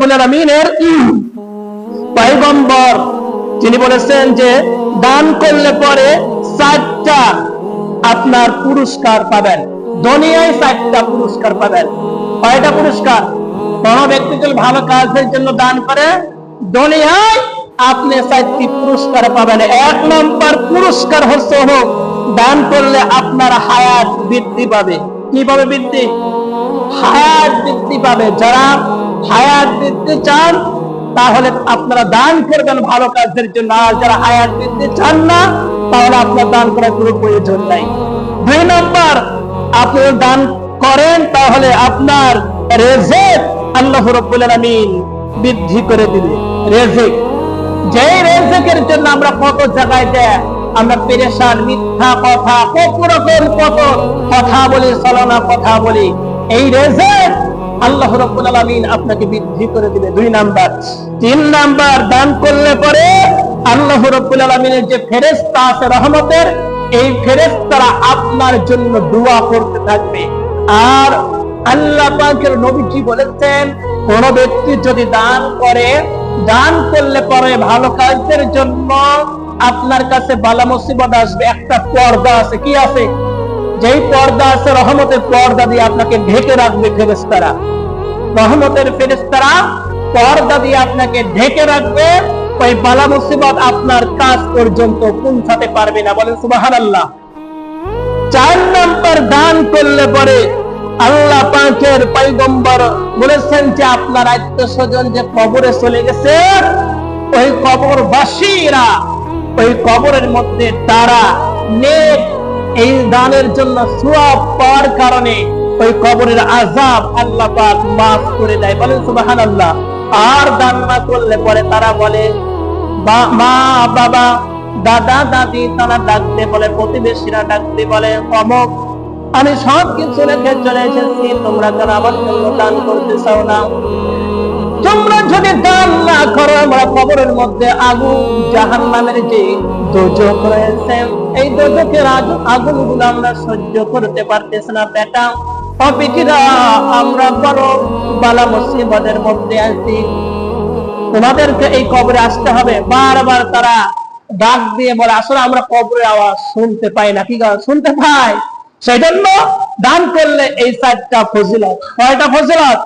রব্বুল আলামিনের পয়গম্বর তিনি বলেছেন যে দান করলে পরে 4টা আপনার পুরস্কার পাবেন, দুনিয়ায় 4টা পুরস্কার পাবেন। কয়টা পুরস্কার? কোন ব্যক্তি যদি ভালো কাজের জন্য দান করে দুনিয়ায় আপনি 4টি পুরস্কার পাবেন। 1 নম্বর পুরস্কার হচ্ছে দান করলে আপনার হায়াত বৃদ্ধি পাবে। কি পাবে? বৃদ্ধি, হায়াত বৃদ্ধি পাবে। যারা হায়াত বৃদ্ধি চান তাহলে আপনারা দান করবেন ভালো কাজের জন্য, আর যারা হায়াত বৃদ্ধি চান না তাহলে আপনার দান করার কোনো প্রয়োজন নাই। 2 নম্বর, আপনি দান করেন তাহলে আপনার রিজিক আল্লাহ রাব্বুল আলামিন বৃদ্ধি করে দিবে। রিজিক, যে রিজিকের জন্য আমরা কত জায়গায় দেয় আমরা পেরেশান, মিথ্যা কথা, কত রকম কত কথা বলি, ছলনা কথা বলি, এই রিজিক আল্লাহ রাব্বুল আলামিন আপনাকে বৃদ্ধি করে দিবে। 2 নাম্বার। 3 নাম্বার, দান করলে পরে আল্লাহ রাব্বুল আলামিনের যে ফেরেশতা আছে রহমতের, এই ফেরেশতারা আপনার জন্য দোয়া করতে থাকবে। আর আল্লাহ পাকের নবীজি বলেছেন কোন ব্যক্তি যদি দান করে, দান করলে পরে ভালো কাজের জন্য আপনার কাছে বালা মুসিবত আসবে, একটা পর্দা আছে। কি আছে? যেই পর্দা আছে রহমতের পর্দা দিয়ে আপনাকে ঢেকে রাখবে ফেরেশতারা। রহমতের ফেরেশতারা পর্দা দিয়ে আপনাকে ঢেকে রাখবে, ওই বালা মুসিবত আপনার কাজ পর্যন্ত পৌঁছাতে পারবে না। বলেন সুবহানাল্লাহ। 4 নম্বর, দান করলে পরে আল্লাহ পাকের পয়গম্বর বলেছেন যে আপনার আত্মীয়স্বজন যে কবরে চলে গেছে, ওই কবরবাসীরা ওই কবরের মধ্যে তারা নেক এই দানের জন্য সওয়াব পাওয়ার কারণে ওই কবরের আযাব আল্লাহ পাক মাফ করে দেয়। বলেন সুবহানাল্লাহ। আর দান না করলে পরে তারা বলে, মা বাবা দাদা দাদি তারা ডাকতে বলে, প্রতিবেশীরা ডাকতে বলে, অমুক আমি সব কিছু রেখে চলে এসেছি, তোমরা কেন আমার জন্য দান করতে চাও না? তোমরা যদি দান না করো আমরা কবরের মধ্যে আগুন, জাহান্নামের যে দোজখ রয়েছে, এই দোজখের আগুনগুলো আমরা সহ্য করতে পারতেছি না। বেটা অপিকিরা, আমরা বড় বালা মুসিবতের মধ্যে আছি, তোমাদেরকে এই কবরে আসতে হবে। বারবার তারা ডাক দিয়ে বলে, আসলে আমরা কবরের আওয়াজ শুনতে পাই না। কি শুনতে পাই? সেজন্য দান করলে এই 4টা ফজিলত। কয়টা ফজিলত?